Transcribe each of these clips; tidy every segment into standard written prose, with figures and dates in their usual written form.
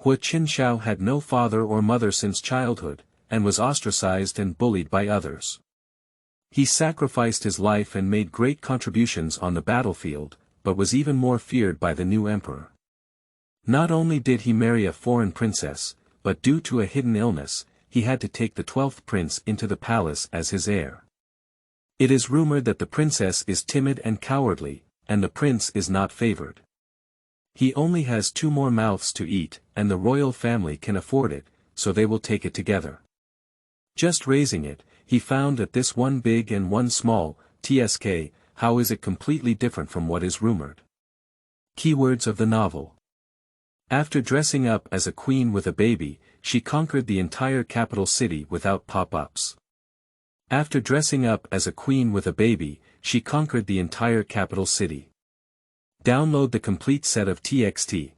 Huo Chenxiao had no father or mother since childhood, and was ostracized and bullied by others. He sacrificed his life and made great contributions on the battlefield, but was even more feared by the new emperor. Not only did he marry a foreign princess, but due to a hidden illness, he had to take the 12th prince into the palace as his heir. It is rumored that the princess is timid and cowardly, and the prince is not favored. He only has 2 more mouths to eat, and the royal family can afford it, so they will take it together. Just raising it, he found that this one big and one small, tsk, how is it completely different from what is rumored? Keywords of the novel. After dressing up as a queen with a baby, she conquered the entire capital city without pop-ups. After dressing up as a queen with a baby, she conquered the entire capital city. Download the complete set of TXT.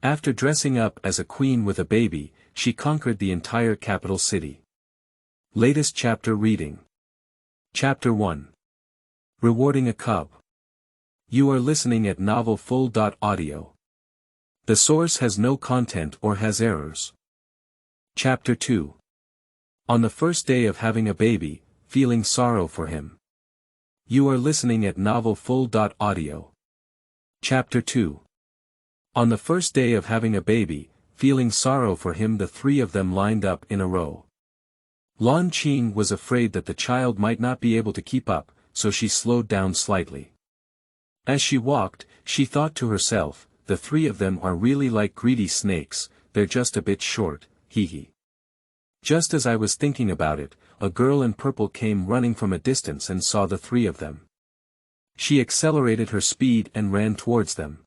After dressing up as a queen with a baby, she conquered the entire capital city. Latest chapter reading. Chapter 1. Rewarding a cub. You are listening at novelfull.audio. The source has no content or has errors. Chapter 2. On the first day of having a baby, feeling sorrow for him. You are listening at novelfull.audio. Chapter 2. On the first day of having a baby, feeling sorrow for him, the 3 of them lined up in a row. Lan Qing was afraid that the child might not be able to keep up, so she slowed down slightly. As she walked, she thought to herself, the 3 of them are really like greedy snakes, they're just a bit short, hee. Just as I was thinking about it, a girl in purple came running from a distance and saw the 3 of them. She accelerated her speed and ran towards them.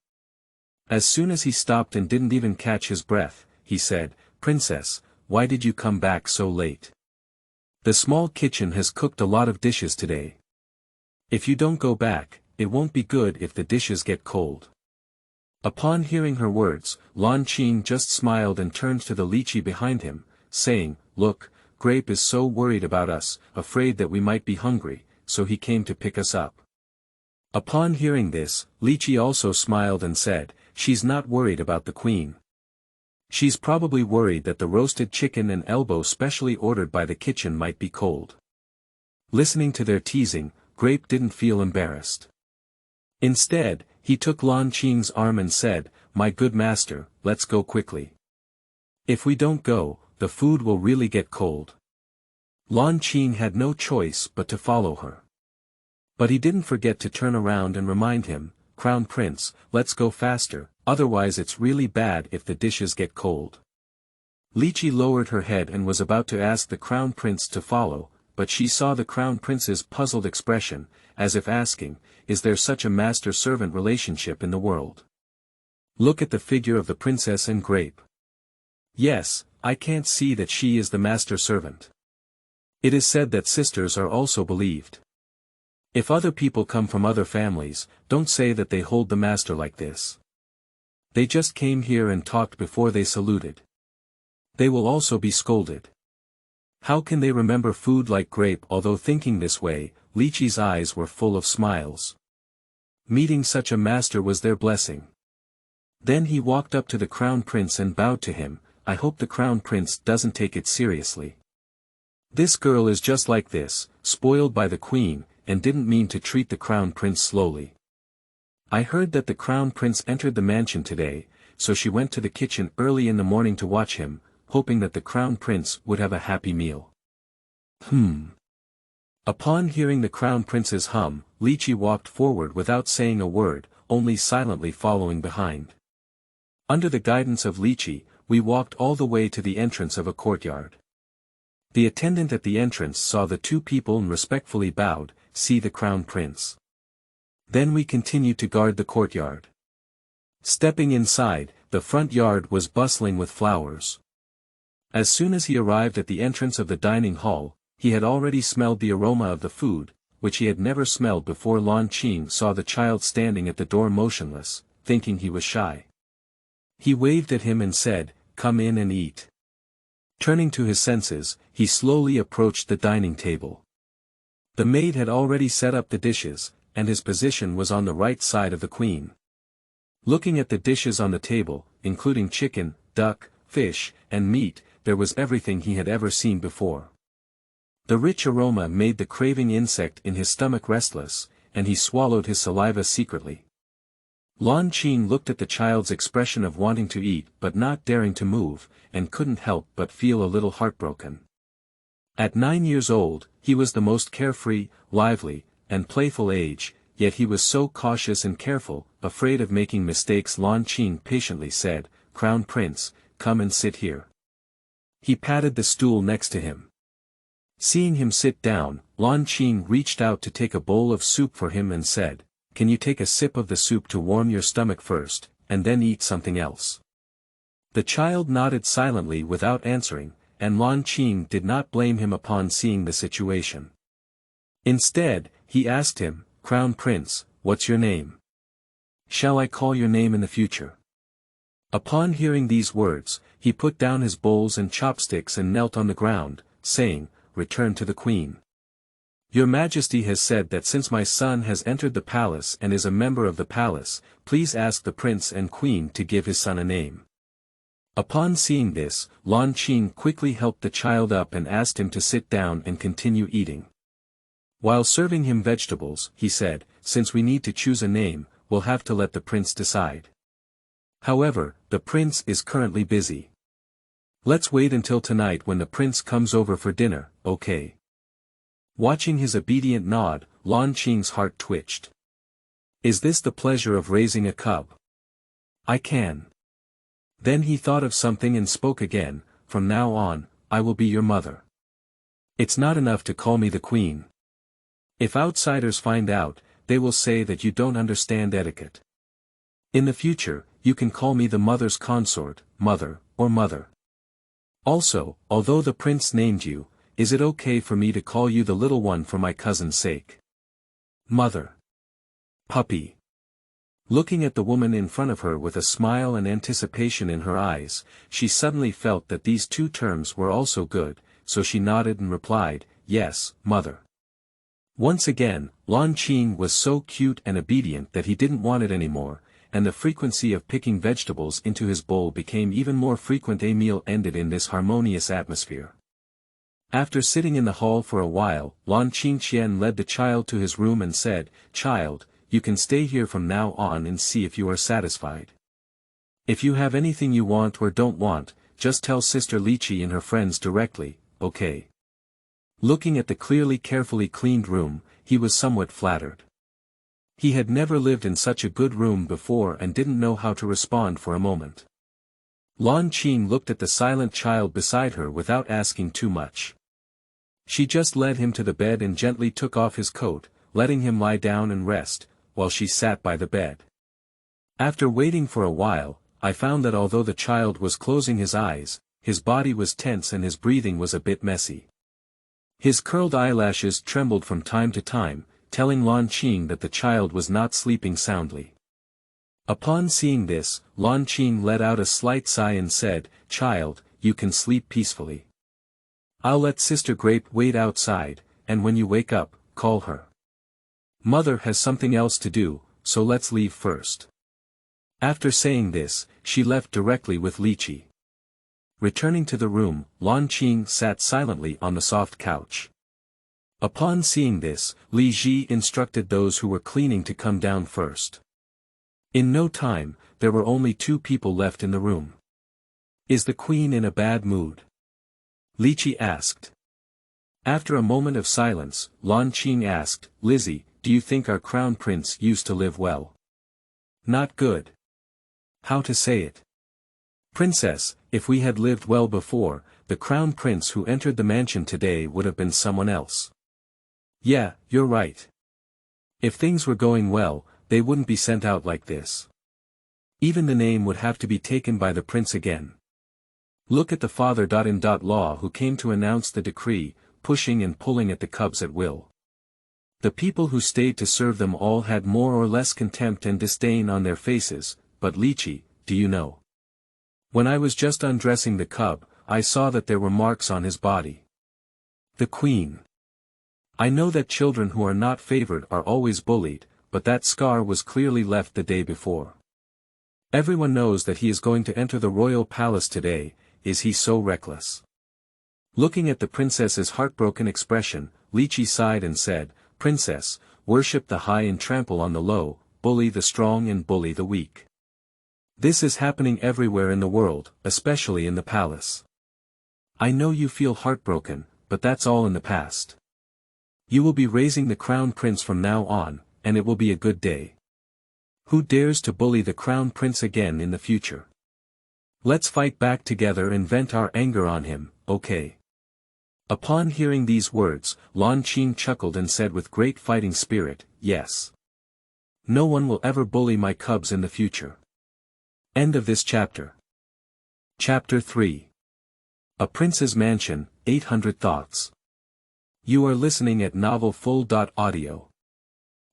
As soon as he stopped and didn't even catch his breath, he said, "Princess, why did you come back so late? The small kitchen has cooked a lot of dishes today. If you don't go back, it won't be good if the dishes get cold." Upon hearing her words, Lan Qing just smiled and turned to the lychee behind him, saying, "Look, Grape is so worried about us, afraid that we might be hungry, so he came to pick us up." Upon hearing this, Lychee also smiled and said, "She's not worried about the queen. She's probably worried that the roasted chicken and elbow specially ordered by the kitchen might be cold." Listening to their teasing, Grape didn't feel embarrassed. Instead, he took Lan Qing's arm and said, "My good master, let's go quickly. If we don't go, the food will really get cold." Lan Qing had no choice but to follow her. But he didn't forget to turn around and remind him, "Crown Prince, let's go faster, otherwise it's really bad if the dishes get cold." Lychee lowered her head and was about to ask the Crown Prince to follow, but she saw the Crown Prince's puzzled expression, as if asking, is there such a master-servant relationship in the world? Look at the figure of the princess and Grape. Yes, I can't see that she is the master-servant. It is said that sisters are also believed. If other people come from other families, don't say that they hold the master like this. They just came here and talked before they saluted. They will also be scolded. How can they remember food like Grape? Although thinking this way, Lychee's eyes were full of smiles. Meeting such a master was their blessing. Then he walked up to the Crown Prince and bowed to him. "I hope the Crown Prince doesn't take it seriously. This girl is just like this, spoiled by the Queen, and didn't mean to treat the Crown Prince slowly. I heard that the Crown Prince entered the mansion today, so she went to the kitchen early in the morning to watch him, hoping that the Crown Prince would have a happy meal." Upon hearing the Crown Prince's hum, Lychee walked forward without saying a word, only silently following behind. Under the guidance of Lychee, we walked all the way to the entrance of a courtyard. The attendant at the entrance saw the 2 people and respectfully bowed, "See the Crown Prince." Then we continued to guard the courtyard. Stepping inside, the front yard was bustling with flowers. As soon as he arrived at the entrance of the dining hall, he had already smelled the aroma of the food, which he had never smelled before. Lan Qing saw the child standing at the door motionless, thinking he was shy. He waved at him and said, "Come in and eat." Turning to his senses, he slowly approached the dining table. The maid had already set up the dishes, and his position was on the right side of the queen. Looking at the dishes on the table, including chicken, duck, fish, and meat, there was everything he had ever seen before. The rich aroma made the craving insect in his stomach restless, and he swallowed his saliva secretly. Lan Qing looked at the child's expression of wanting to eat but not daring to move, and couldn't help but feel a little heartbroken. At 9 years old, he was the most carefree, lively, and playful age, yet he was so cautious and careful, afraid of making mistakes. Lan Qing patiently said, "Crown Prince, come and sit here." He patted the stool next to him. Seeing him sit down, Lan Qing reached out to take a bowl of soup for him and said, "Can you take a sip of the soup to warm your stomach first, and then eat something else?" The child nodded silently without answering, and Lan Qing did not blame him upon seeing the situation. Instead, he asked him, "Crown Prince, what's your name? Shall I call your name in the future?" Upon hearing these words, he put down his bowls and chopsticks and knelt on the ground, saying, "Return to the queen. Your Majesty has said that since my son has entered the palace and is a member of the palace, please ask the prince and queen to give his son a name." Upon seeing this, Lan Qing quickly helped the child up and asked him to sit down and continue eating. While serving him vegetables, he said, "Since we need to choose a name, we'll have to let the prince decide. However, the prince is currently busy. Let's wait until tonight when the prince comes over for dinner, okay?" Watching his obedient nod, Lan Qing's heart twitched. Is this the pleasure of raising a cub? I can. Then he thought of something and spoke again, "From now on, I will be your mother. It's not enough to call me the queen. If outsiders find out, they will say that you don't understand etiquette. In the future, you can call me the mother's consort, mother, or mother. Also, although the prince named you, is it okay for me to call you the little one for my cousin's sake? Mother. Puppy." Looking at the woman in front of her with a smile and anticipation in her eyes, she suddenly felt that these two terms were also good, so she nodded and replied, "Yes, mother." Once again, Lan Qing was so cute and obedient that he didn't want it anymore, and the frequency of picking vegetables into his bowl became even more frequent. A meal ended in this harmonious atmosphere. After sitting in the hall for a while, Lan Qingqian led the child to his room and said, "Child, you can stay here from now on and see if you are satisfied. If you have anything you want or don't want, just tell Sister Lychee and her friends directly, okay?" Looking at the clearly carefully cleaned room, he was somewhat flattered. He had never lived in such a good room before and didn't know how to respond for a moment. Lan Qing looked at the silent child beside her without asking too much. She just led him to the bed and gently took off his coat, letting him lie down and rest, while she sat by the bed. After waiting for a while, I found that although the child was closing his eyes, his body was tense and his breathing was a bit messy. His curled eyelashes trembled from time to time, telling Lan Qing that the child was not sleeping soundly. Upon seeing this, Lan Qing let out a slight sigh and said, "Child, you can sleep peacefully. I'll let Sister Grape wait outside, and when you wake up, call her. Mother has something else to do, so let's leave first." After saying this, she left directly with Lychee. Returning to the room, Lan Qing sat silently on the soft couch. Upon seeing this, Li Ji instructed those who were cleaning to come down first. In no time, there were only 2 people left in the room. "Is the queen in a bad mood?" Lychee asked. After a moment of silence, Lan Qing asked, "Lizzie, do you think our crown prince used to live well?" "Not good." "How to say it?" "Princess, if we had lived well before, the crown prince who entered the mansion today would have been someone else." "Yeah, you're right. If things were going well, they wouldn't be sent out like this. Even the name would have to be taken by the prince again. Look at the father-in-law who came to announce the decree, pushing and pulling at the cubs at will. The people who stayed to serve them all had more or less contempt and disdain on their faces, but Lychee, do you know? When I was just undressing the cub, I saw that there were marks on his body." The queen. "I know that children who are not favored are always bullied, but that scar was clearly left the day before. Everyone knows that he is going to enter the royal palace today, is he so reckless? Looking at the princess's heartbroken expression, Li Qi sighed and said, Princess, worship the high and trample on the low, bully the strong and bully the weak. This is happening everywhere in the world, especially in the palace. I know you feel heartbroken, but that's all in the past. You will be raising the crown prince from now on, and it will be a good day. Who dares to bully the crown prince again in the future? Let's fight back together and vent our anger on him, okay? Upon hearing these words, Lan Qing chuckled and said with great fighting spirit, yes. No one will ever bully my cubs in the future. End of this chapter. Chapter 3. A Prince's Mansion, 800 Thoughts. You are listening at novelfull.audio.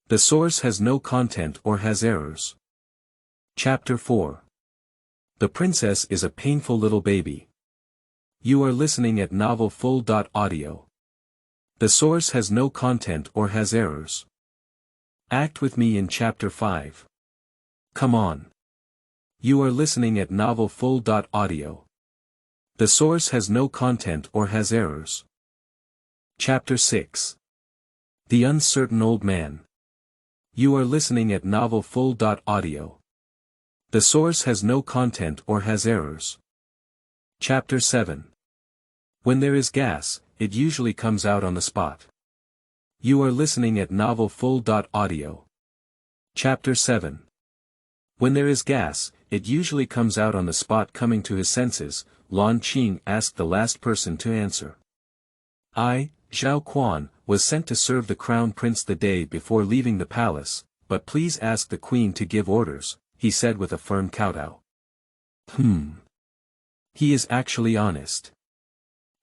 The source has no content or has errors. Chapter 4. The princess is a painful little baby. You are listening at novelfull.audio. The source has no content or has errors. Act with me in Chapter 5. Come on. You are listening at novelfull.audio. The source has no content or has errors. Chapter 6. The Uncertain Old Man. You are listening at novelfull.audio. The source has no content or has errors. Chapter 7. When there is gas, it usually comes out on the spot. You are listening at novelfull.audio. Chapter 7. When there is gas, it usually comes out on the spot. Coming to his senses, Lan Qing asked the last person to answer. I, Zhao Quan, was sent to serve the crown prince the day before leaving the palace, but please ask the queen to give orders, he said with a firm kowtow. He is actually honest.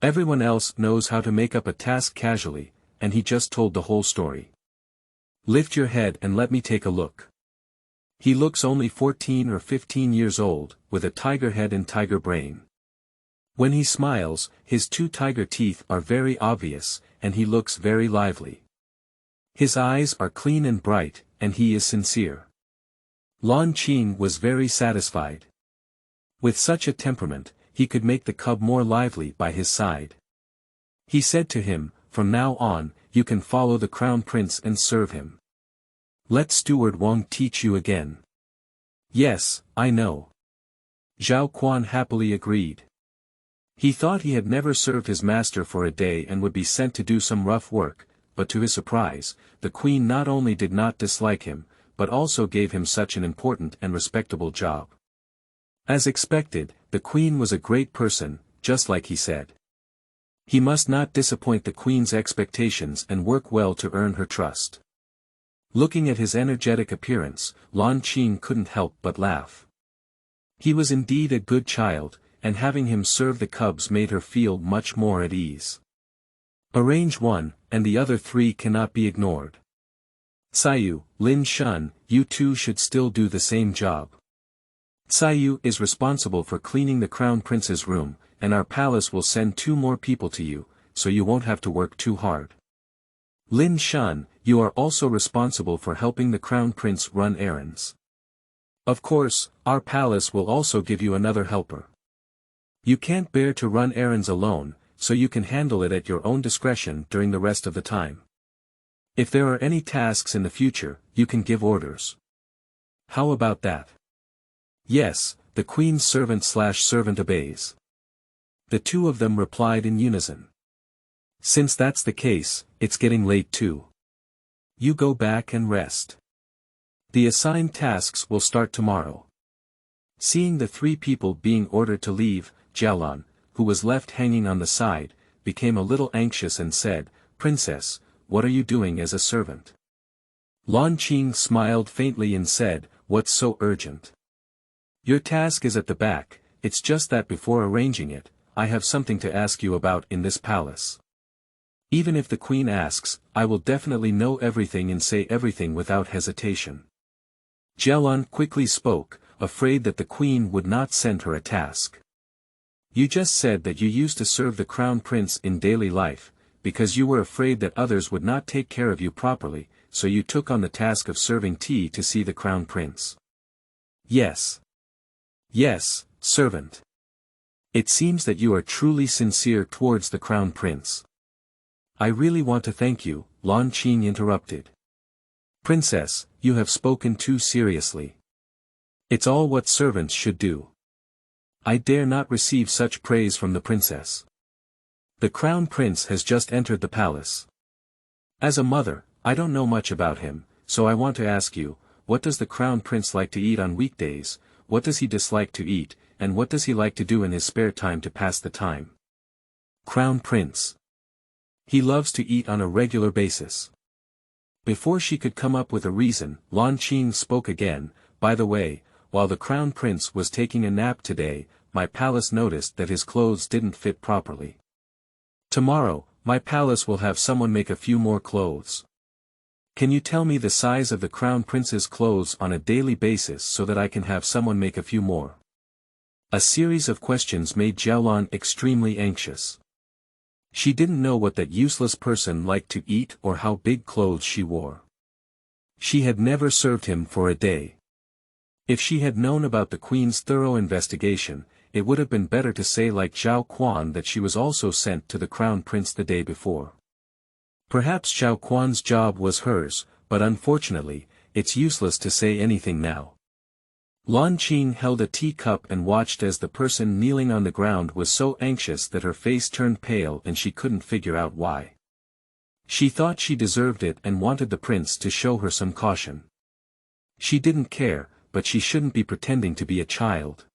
Everyone else knows how to make up a task casually, and he just told the whole story. Lift your head and let me take a look. He looks only 14 or 15 years old, with a tiger head and tiger brain. When he smiles, his 2 tiger teeth are very obvious, and he looks very lively. His eyes are clean and bright, and he is sincere. Lan Qing was very satisfied. With such a temperament, he could make the cub more lively by his side. He said to him, from now on, you can follow the crown prince and serve him. Let Steward Wang teach you again. Yes, I know. Zhao Quan happily agreed. He thought he had never served his master for a day and would be sent to do some rough work, but to his surprise, the queen not only did not dislike him, but also gave him such an important and respectable job. As expected, the queen was a great person, just like he said. He must not disappoint the queen's expectations and work well to earn her trust. Looking at his energetic appearance, Lan Qing couldn't help but laugh. He was indeed a good child, and having him serve the cubs made her feel much more at ease. Arrange 1, and the other 3 cannot be ignored. Caiyu, Lin Shun, you 2 should still do the same job. Caiyu is responsible for cleaning the crown prince's room, and our palace will send 2 more people to you, so you won't have to work too hard. Lin Shun, you are also responsible for helping the crown prince run errands. Of course, our palace will also give you another helper. You can't bear to run errands alone, so you can handle it at your own discretion during the rest of the time. If there are any tasks in the future, you can give orders. How about that? Yes, the queen's servant/servant obeys. The 2 of them replied in unison. Since that's the case, it's getting late too. You go back and rest. The assigned tasks will start tomorrow. Seeing the 3 people being ordered to leave, Jialan, who was left hanging on the side, became a little anxious and said, Princess, what are you doing as a servant? Lan Qing smiled faintly and said, what's so urgent? Your task is at the back, it's just that before arranging it, I have something to ask you about in this palace. Even if the queen asks, I will definitely know everything and say everything without hesitation. Jialan quickly spoke, afraid that the queen would not send her a task. You just said that you used to serve the crown prince in daily life, because you were afraid that others would not take care of you properly, so you took on the task of serving tea to see the crown prince. Yes. Yes, servant. It seems that you are truly sincere towards the crown prince. I really want to thank you, Lan Qing interrupted. Princess, you have spoken too seriously. It's all what servants should do. I dare not receive such praise from the princess. The crown prince has just entered the palace. As a mother, I don't know much about him, so I want to ask you, what does the crown prince like to eat on weekdays, what does he dislike to eat, and what does he like to do in his spare time to pass the time? Crown prince. He loves to eat on a regular basis. Before she could come up with a reason, Lan Qing spoke again. By the way, while the crown prince was taking a nap today, my palace noticed that his clothes didn't fit properly. Tomorrow, my palace will have someone make a few more clothes. Can you tell me the size of the crown prince's clothes on a daily basis so that I can have someone make a few more? A series of questions made Jiaolan extremely anxious. She didn't know what that useless person liked to eat or how big clothes she wore. She had never served him for a day. If she had known about the queen's thorough investigation, it would have been better to say like Zhao Quan that she was also sent to the crown prince the day before. Perhaps Zhao Quan's job was hers, but unfortunately, it's useless to say anything now. Lan Qing held a teacup and watched as the person kneeling on the ground was so anxious that her face turned pale and she couldn't figure out why. She thought she deserved it and wanted the prince to show her some caution. She didn't care, but she shouldn't be pretending to be a child.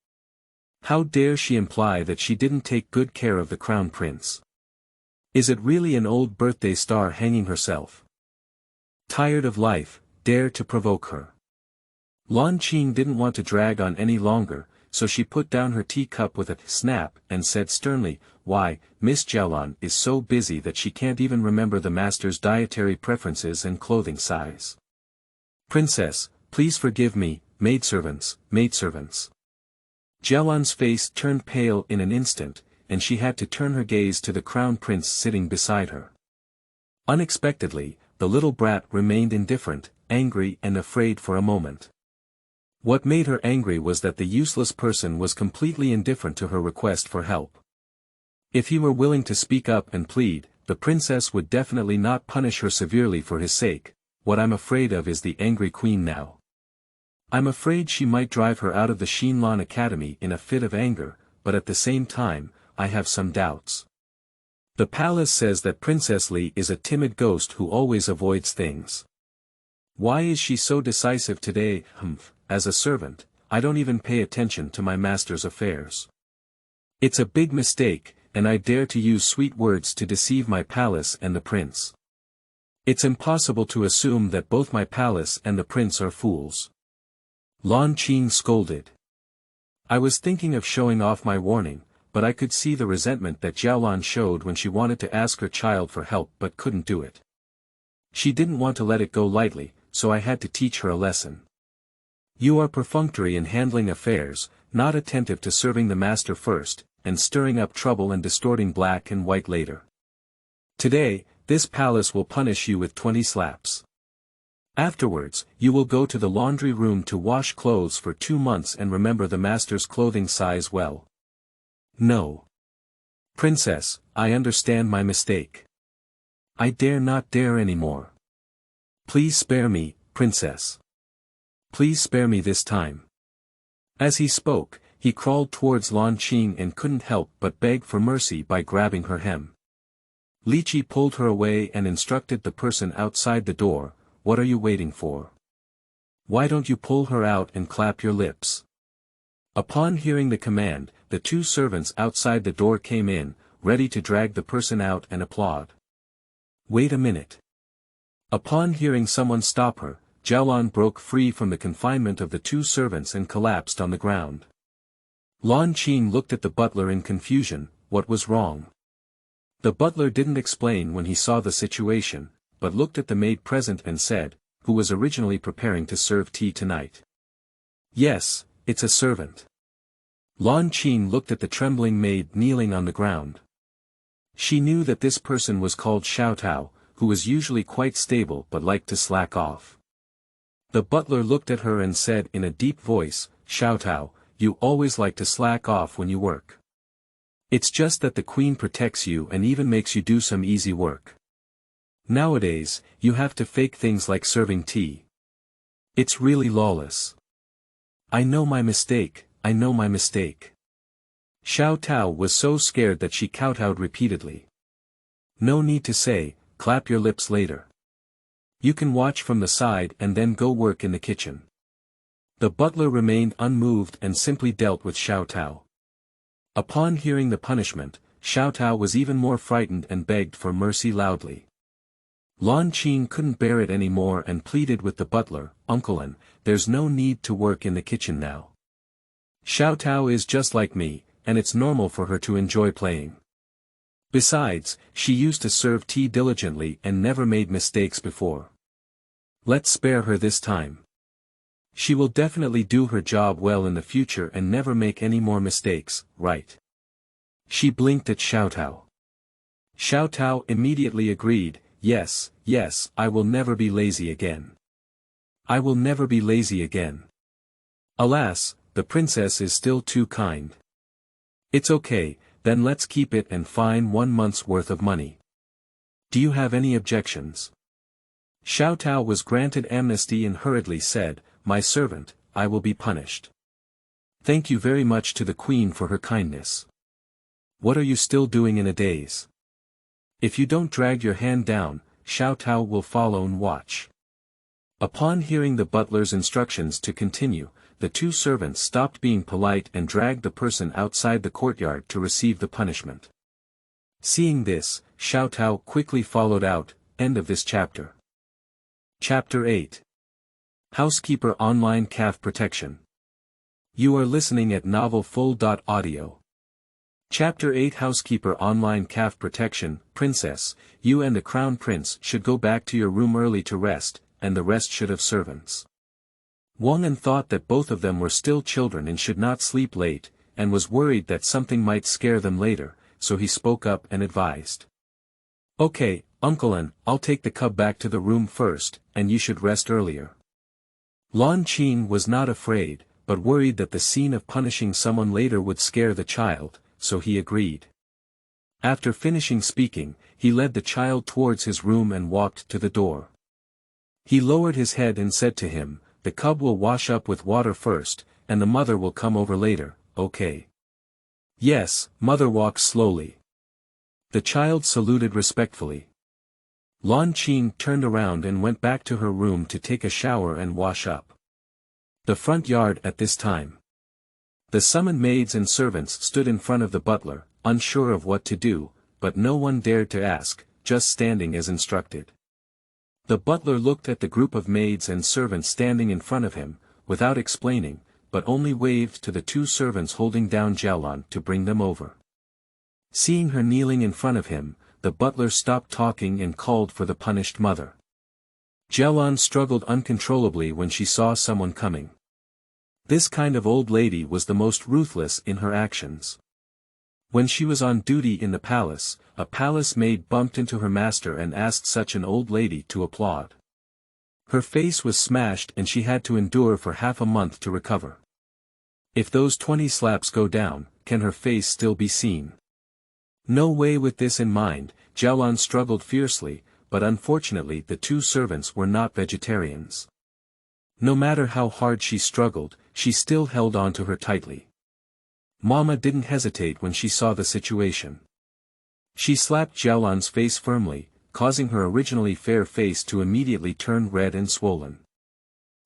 How dare she imply that she didn't take good care of the crown prince? Is it really an old birthday star hanging herself? Tired of life, dare to provoke her. Lan Qing didn't want to drag on any longer, so she put down her teacup with a snap and said sternly, "Why, Miss Jiaolan is so busy that she can't even remember the master's dietary preferences and clothing size. Princess, please forgive me, maidservants, maidservants." Jiaolan's face turned pale in an instant, and she had to turn her gaze to the crown prince sitting beside her. Unexpectedly, the little brat remained indifferent, angry and afraid for a moment. What made her angry was that the useless person was completely indifferent to her request for help. If he were willing to speak up and plead, the princess would definitely not punish her severely for his sake. What I'm afraid of is the angry queen now. I'm afraid she might drive her out of the Xinlan Academy in a fit of anger, but at the same time, I have some doubts. The palace says that Princess Li is a timid ghost who always avoids things. Why is she so decisive today? As a servant, I don't even pay attention to my master's affairs. It's a big mistake, and I dare to use sweet words to deceive my palace and the prince. It's impossible to assume that both my palace and the prince are fools. Lan Qing scolded. I was thinking of showing off my warning, but I could see the resentment that Jiaolan showed when she wanted to ask her child for help but couldn't do it. She didn't want to let it go lightly, so I had to teach her a lesson. You are perfunctory in handling affairs, not attentive to serving the master first, and stirring up trouble and distorting black and white later. Today, this palace will punish you with 20 slaps. Afterwards, you will go to the laundry room to wash clothes for 2 months and remember the master's clothing size well. No. Princess, I understand my mistake. I dare not dare anymore. Please spare me, princess. Please spare me this time. As he spoke, he crawled towards Lan Qing and couldn't help but beg for mercy by grabbing her hem. Li Qi pulled her away and instructed the person outside the door, "What are you waiting for? Why don't you pull her out and clap your lips?" Upon hearing the command, the 2 servants outside the door came in, ready to drag the person out and applaud. Wait a minute. Upon hearing someone stop her, Jiaolan broke free from the confinement of the 2 servants and collapsed on the ground. Lan Qing looked at the butler in confusion. What was wrong? The butler didn't explain when he saw the situation, but looked at the maid present and said, who was originally preparing to serve tea tonight. Yes, it's a servant. Lan Qing looked at the trembling maid kneeling on the ground. She knew that this person was called Xiao Tao, who was usually quite stable but liked to slack off. The butler looked at her and said in a deep voice, "Xiao Tao, you always like to slack off when you work. It's just that the queen protects you and even makes you do some easy work. Nowadays, you have to fake things like serving tea. It's really lawless. I know my mistake, I know my mistake. Xiao Tao was so scared that she kowtowed repeatedly. No need to say, clap your lips later. You can watch from the side and then go work in the kitchen. The butler remained unmoved and simply dealt with Xiao Tao. Upon hearing the punishment, Xiao Tao was even more frightened and begged for mercy loudly. Lan Qin couldn't bear it anymore and pleaded with the butler, "Uncle An, there's no need to work in the kitchen now. Xiao Tao is just like me, and it's normal for her to enjoy playing. Besides, she used to serve tea diligently and never made mistakes before. Let's spare her this time. She will definitely do her job well in the future and never make any more mistakes, right?" She blinked at Xiao Tao. Xiao Tao immediately agreed, "Yes, yes, I will never be lazy again. I will never be lazy again." Alas, the princess is still too kind. "It's okay, then let's keep it and fine 1 month's worth of money. Do you have any objections?" Xiao Tao was granted amnesty and hurriedly said, "My servant, I will be punished. Thank you very much to the queen for her kindness. What are you still doing in a daze? If you don't drag your hand down, Xiao Tao will follow and watch." Upon hearing the butler's instructions to continue, the 2 servants stopped being polite and dragged the person outside the courtyard to receive the punishment. Seeing this, Xiao Tao quickly followed out. End of this chapter. Chapter 8. Housekeeper Online Calf Protection. You are listening at novelfull.audio. Chapter 8 Housekeeper Online Calf Protection. Princess, you and the Crown Prince should go back to your room early to rest, and the rest should have servants. Wang An thought that both of them were still children and should not sleep late, and was worried that something might scare them later, so he spoke up and advised. "Okay, Uncle An, I'll take the cub back to the room first, and you should rest earlier." Lan Qin was not afraid, but worried that the scene of punishing someone later would scare the child, so he agreed. After finishing speaking, he led the child towards his room and walked to the door. He lowered his head and said to him, "The cub will wash up with water first, and the mother will come over later, okay?" "Yes, mother." Walked slowly. The child saluted respectfully. Lan Qin turned around and went back to her room to take a shower and wash up. The front yard at this time. The summoned maids and servants stood in front of the butler, unsure of what to do, but no one dared to ask, just standing as instructed. The butler looked at the group of maids and servants standing in front of him, without explaining, but only waved to the 2 servants holding down Jiaolan to bring them over. Seeing her kneeling in front of him, the butler stopped talking and called for the punished mother. Jiaolan struggled uncontrollably when she saw someone coming. This kind of old lady was the most ruthless in her actions. When she was on duty in the palace, a palace maid bumped into her master and asked such an old lady to applaud. Her face was smashed and she had to endure for half a month to recover. If those 20 slaps go down, can her face still be seen? No way. With this in mind, Jiaolan struggled fiercely, but unfortunately the 2 servants were not vegetarians. No matter how hard she struggled, she still held on to her tightly. Mama didn't hesitate when she saw the situation. She slapped Jiaolan's face firmly, causing her originally fair face to immediately turn red and swollen.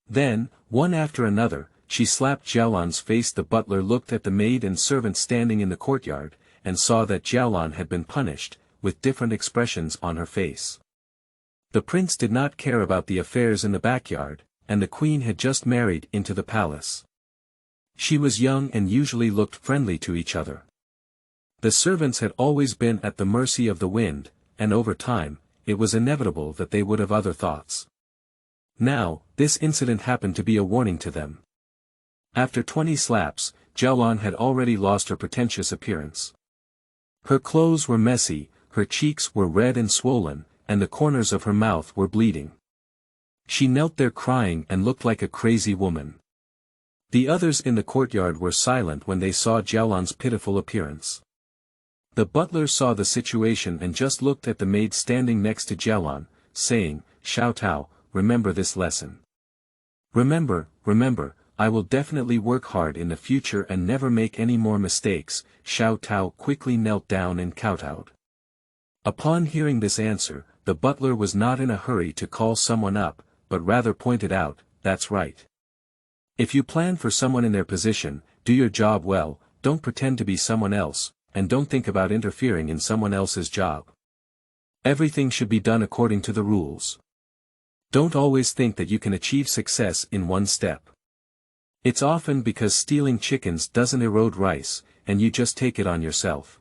Then, one after another, she slapped Jiaolan's face. The butler looked at the maid and servant standing in the courtyard, and saw that Jiaolan had been punished, with different expressions on her face. The prince did not care about the affairs in the backyard, and the queen had just married into the palace. She was young and usually looked friendly to each other. The servants had always been at the mercy of the wind, and over time, it was inevitable that they would have other thoughts. Now, this incident happened to be a warning to them. After 20 slaps, Jiaolan had already lost her pretentious appearance. Her clothes were messy, her cheeks were red and swollen, and the corners of her mouth were bleeding. She knelt there crying and looked like a crazy woman. The others in the courtyard were silent when they saw Jiaolan's pitiful appearance. The butler saw the situation and just looked at the maid standing next to Jiaolan, saying, "Xiao Tao, remember this lesson. Remember, I will definitely work hard in the future and never make any more mistakes." Xiao Tao quickly knelt down and kowtowed. Upon hearing this answer, the butler was not in a hurry to call someone up, but rather pointed out, "That's right. If you plan for someone in their position, do your job well, don't pretend to be someone else, and don't think about interfering in someone else's job. Everything should be done according to the rules. Don't always think that you can achieve success in one step. It's often because stealing chickens doesn't erode rice, and you just take it on yourself.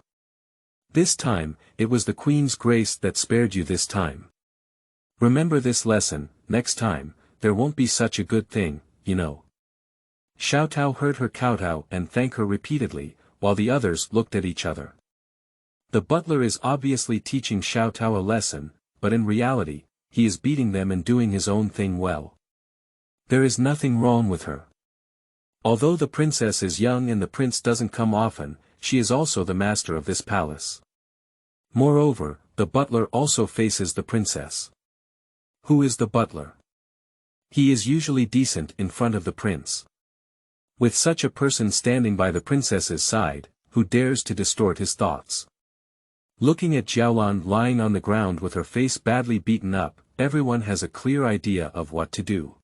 This time, it was the Queen's grace that spared you this time. Remember this lesson, next time, there won't be such a good thing, you know." Xiao Tao heard her kowtow and thank her repeatedly, while the others looked at each other. The butler is obviously teaching Xiao Tao a lesson, but in reality, he is beating them and doing his own thing well. There is nothing wrong with her. Although the princess is young and the prince doesn't come often, she is also the master of this palace. Moreover, the butler also faces the princess. Who is the butler? He is usually decent in front of the prince. With such a person standing by the princess's side, who dares to distort his thoughts? Looking at Jiaolan lying on the ground with her face badly beaten up, everyone has a clear idea of what to do.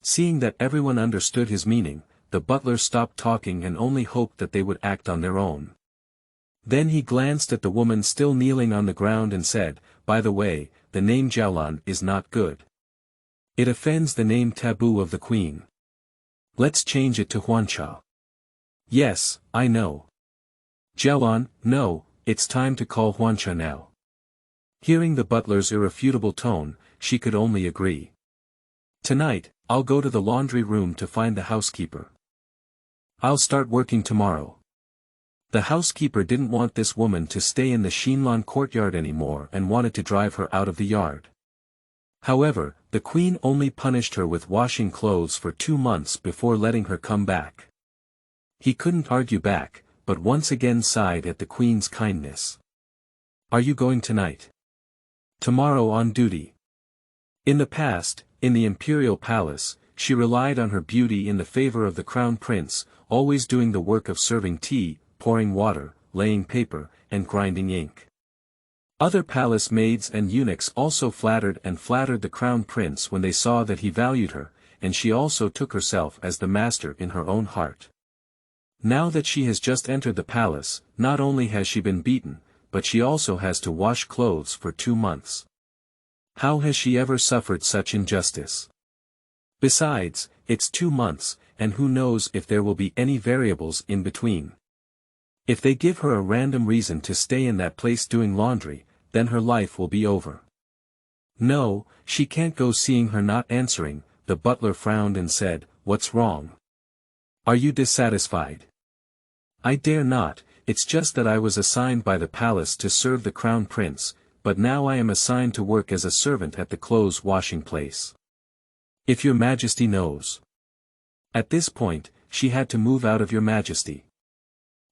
Seeing that everyone understood his meaning, the butler stopped talking and only hoped that they would act on their own. Then he glanced at the woman still kneeling on the ground and said, "By the way, the name Jiaolan is not good. It offends the name taboo of the queen. Let's change it to Huancha." "Yes, I know. Jiaolan, no, it's time to call Huancha now." Hearing the butler's irrefutable tone, she could only agree. "Tonight, I'll go to the laundry room to find the housekeeper. I'll start working tomorrow." The housekeeper didn't want this woman to stay in the Xinlan courtyard anymore and wanted to drive her out of the yard. However, the queen only punished her with washing clothes for 2 months before letting her come back. He couldn't argue back, but once again sighed at the queen's kindness. "Are you going tonight?" "Tomorrow on duty." In the past, in the imperial palace, she relied on her beauty in the favor of the crown prince, always doing the work of serving tea, pouring water, laying paper, and grinding ink. Other palace maids and eunuchs also flattered the crown prince when they saw that he valued her, and she also took herself as the master in her own heart. Now that she has just entered the palace, not only has she been beaten, but she also has to wash clothes for 2 months. How has she ever suffered such injustice? Besides, it's 2 months, and who knows if there will be any variables in between. If they give her a random reason to stay in that place doing laundry, then her life will be over. No, she can't go. Seeing her not answering, the butler frowned and said, "What's wrong? Are you dissatisfied?" "I dare not, it's just that I was assigned by the palace to serve the crown prince, but now I am assigned to work as a servant at the clothes washing place. If your majesty knows." At this point, she had to move out of "Your Majesty."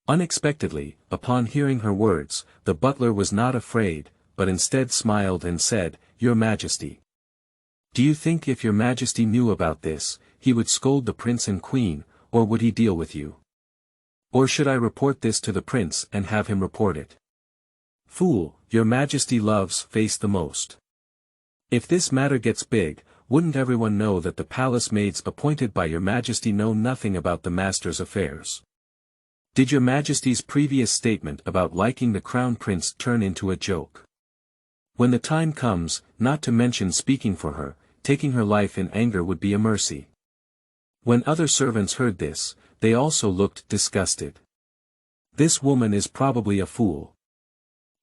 Unexpectedly, upon hearing her words, the butler was not afraid, but instead smiled and said, "Your Majesty. Do you think if your majesty knew about this, he would scold the prince and queen, or would he deal with you? Or should I report this to the prince and have him report it?" "Fool, your majesty loves face the most. If this matter gets big, wouldn't everyone know that the palace maids appointed by your majesty know nothing about the master's affairs? Did your majesty's previous statement about liking the crown prince turn into a joke? When the time comes, not to mention speaking for her, taking her life in anger would be a mercy." When other servants heard this, they also looked disgusted. This woman is probably a fool.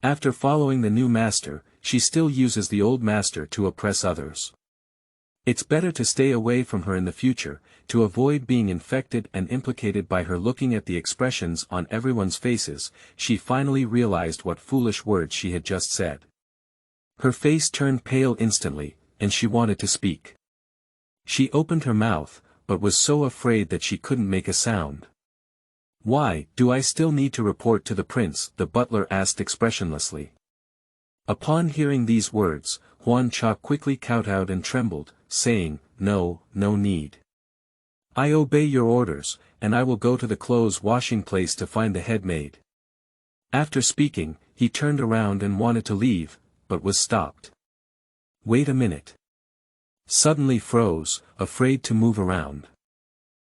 After following the new master, she still uses the old master to oppress others. It's better to stay away from her in the future, to avoid being infected and implicated by her. Looking at the expressions on everyone's faces, she finally realized what foolish words she had just said. Her face turned pale instantly, and she wanted to speak. She opened her mouth, but was so afraid that she couldn't make a sound. "Why, do I still need to report to the prince?" the butler asked expressionlessly. Upon hearing these words, Huo Chenxiao quickly kowtowed and trembled, saying, "No, no need. I obey your orders, and I will go to the clothes washing place to find the head maid." After speaking, he turned around and wanted to leave, but was stopped. "Wait a minute." Suddenly froze, afraid to move around.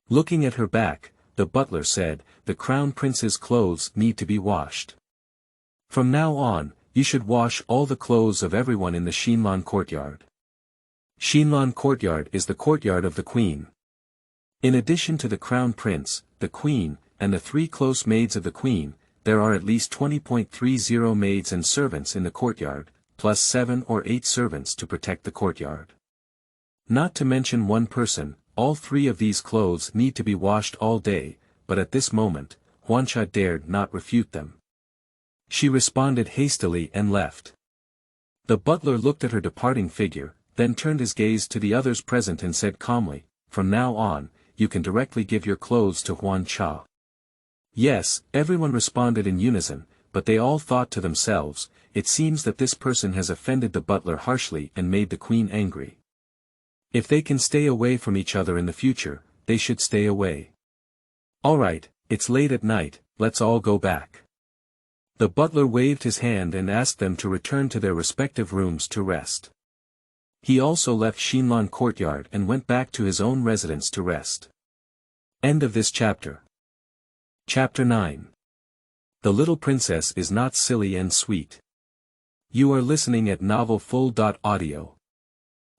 Looking at her back, the butler said, "The crown prince's clothes need to be washed. From now on, you should wash all the clothes of everyone in the Xinlan courtyard." Xinlan courtyard is the courtyard of the queen. In addition to the crown prince, the queen, and the 3 close maids of the queen, there are at least 20.30 maids and servants in the courtyard, plus 7 or 8 servants to protect the courtyard. Not to mention one person, all 3 of these clothes need to be washed all day, but at this moment, Huo Chenxiao dared not refute them. She responded hastily and left. The butler looked at her departing figure, then turned his gaze to the others present and said calmly, "From now on, you can directly give your clothes to Huo Chenxiao." Yes, everyone responded in unison, but they all thought to themselves, "It seems that this person has offended the butler harshly and made the queen angry. If they can stay away from each other in the future, they should stay away. All right, it's late at night, let's all go back." The butler waved his hand and asked them to return to their respective rooms to rest. He also left Xinlan courtyard and went back to his own residence to rest. End of this chapter. Chapter 9. The Little Princess is Not Silly and Sweet. You are listening at novelfull.audio.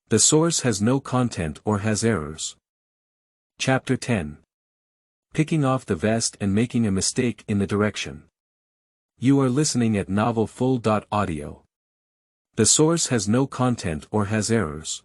The source has no content or has errors. Chapter 10. Picking off the vest and making a mistake in the direction. You are listening at novelfull.audio. The source has no content or has errors.